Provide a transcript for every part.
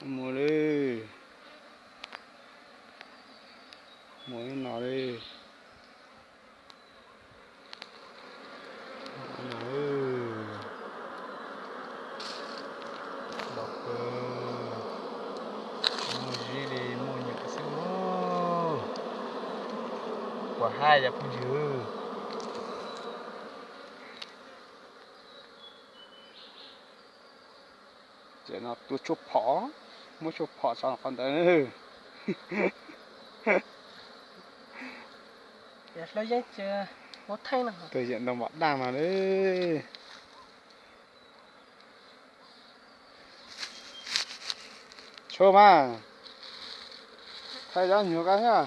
mua đi mua nó đi bọc mua gì đi mua những cái xíu quả hai giờ cũng dư chỉ nó tôi chụp phỏ mua chụp phỏ sao còn tới giờ lấy giấy chưa có thay nào thời diện đồng bọn đang mà đấy chôm à thay ra nhiều cái nhá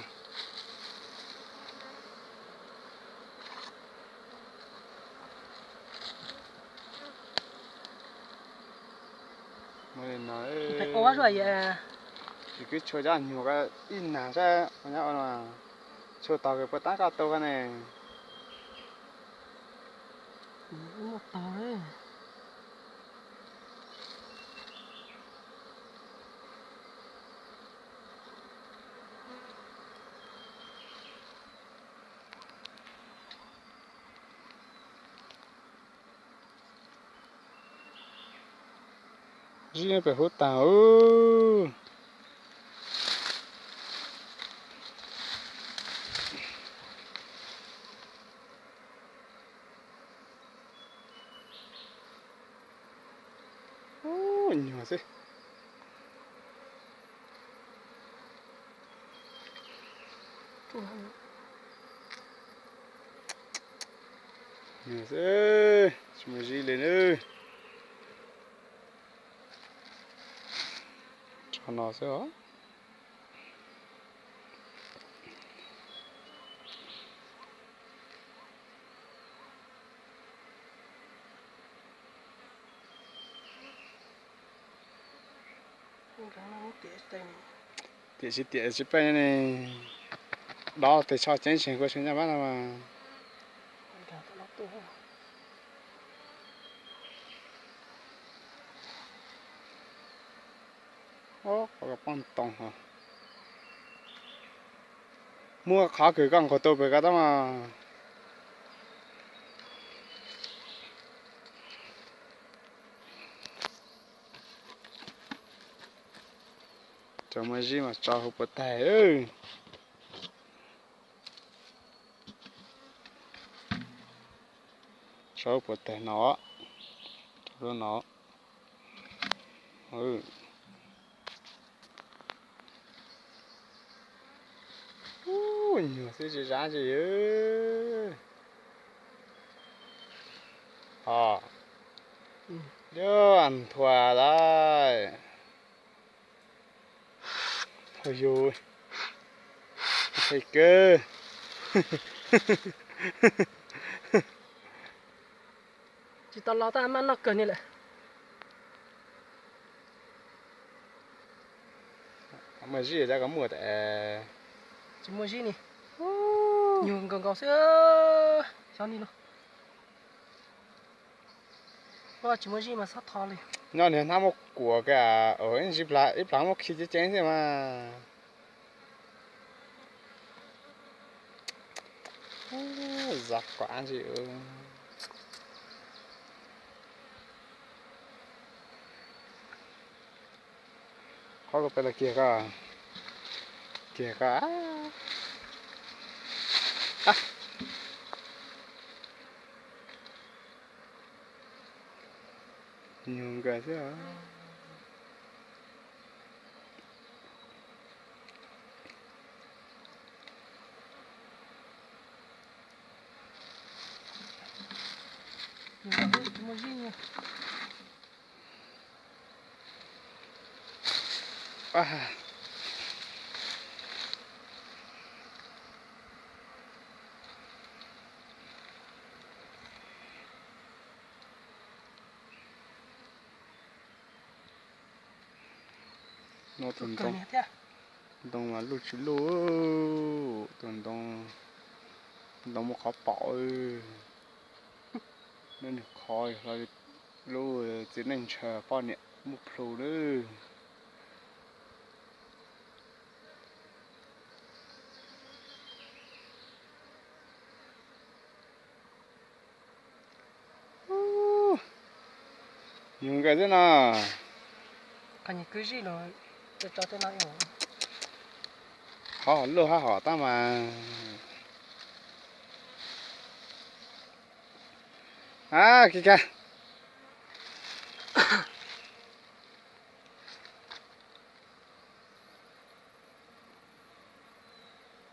mình nói phải có rồi à thì cứ chơi ra nhiều cái in nào ra nhá mà chơi tàu cái bắt cá tàu cái này một tàu đấy riêng phải hút tàu nhiều thế nhiều thế chúng mình đi lên ơi cho nó sẽ đó tiện chỉ bên này đó thì cho chén chén của chúng ta bắt là mà có cái bông tông hả mua khó cái con của tôi về cái đó mà cho mà gì mà cho hộp bột tẻ ơi cho hộp bột tẻ nó cho nó nhiều cái gì ra gì ơi đưa ăn thua đây thôi rồi thầy cơ chỉ tao lo ta ăn nó cần như này mà gì ra có mùa tại chỉ mua gì nè nhiều gần cầu sữa sao đi luôn chỉ mua gì mà sát thò đi nó nên tham một của cả ở những dịp lại ít lắm một khi chứ chén gì mà giặc quả gì có cái là kia cả nhiều cái chứ hả mua gì nhỉ nó tuần cần đông thế đông mà lúc chú lú tuần đông đông một khó bỏ nên khỏi rồi lú chỉ nên chờ bao nhiêu một phút nữa Dùng cái thế nào? Cái gì cứ gì rồi, cho thế nào rồi. Họ lô họ ta mà. À, kìa.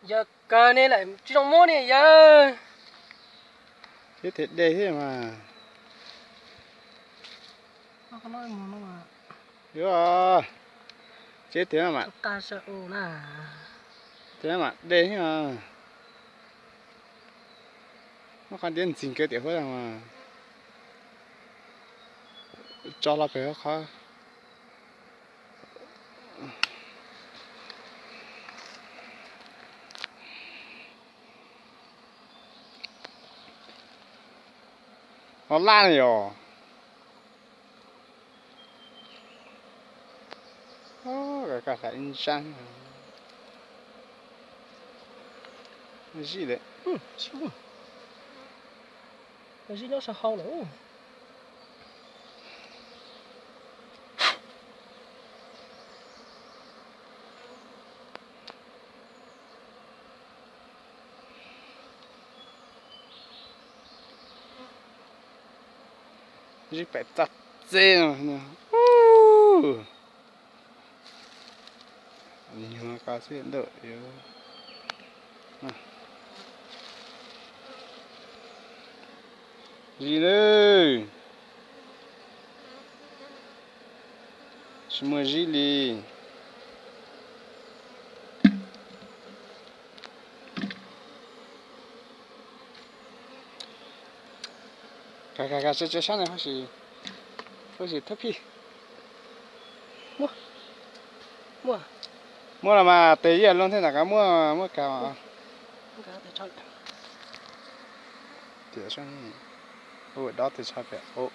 Giờ cờ này lại chỉ trong mua này giờ. Thế thiệt đây thế mà. Nó có nói mua nó mà. Được. Chết thế mà. Ta sợ ồ nè. Thế mà, đây thế mà. Nó còn đến xin cái tiểu hơn mà. Cho là phải khó. Nó lan rồi. Cái cả in sang. Cái gì đấy? Chịu. Cái gì nó sao hao nữa. Chỉ phải chặt dê nè. Nhưng mà cá sẽ đợi. Gì đây? Semua gili. Kakak saya sana masih tepi. Mua. Mua là mà tới giờ luôn thế nào cả mua cả mà. Cái để cho. Tiếc sao? Ủa đó thì sao vậy? Ủa.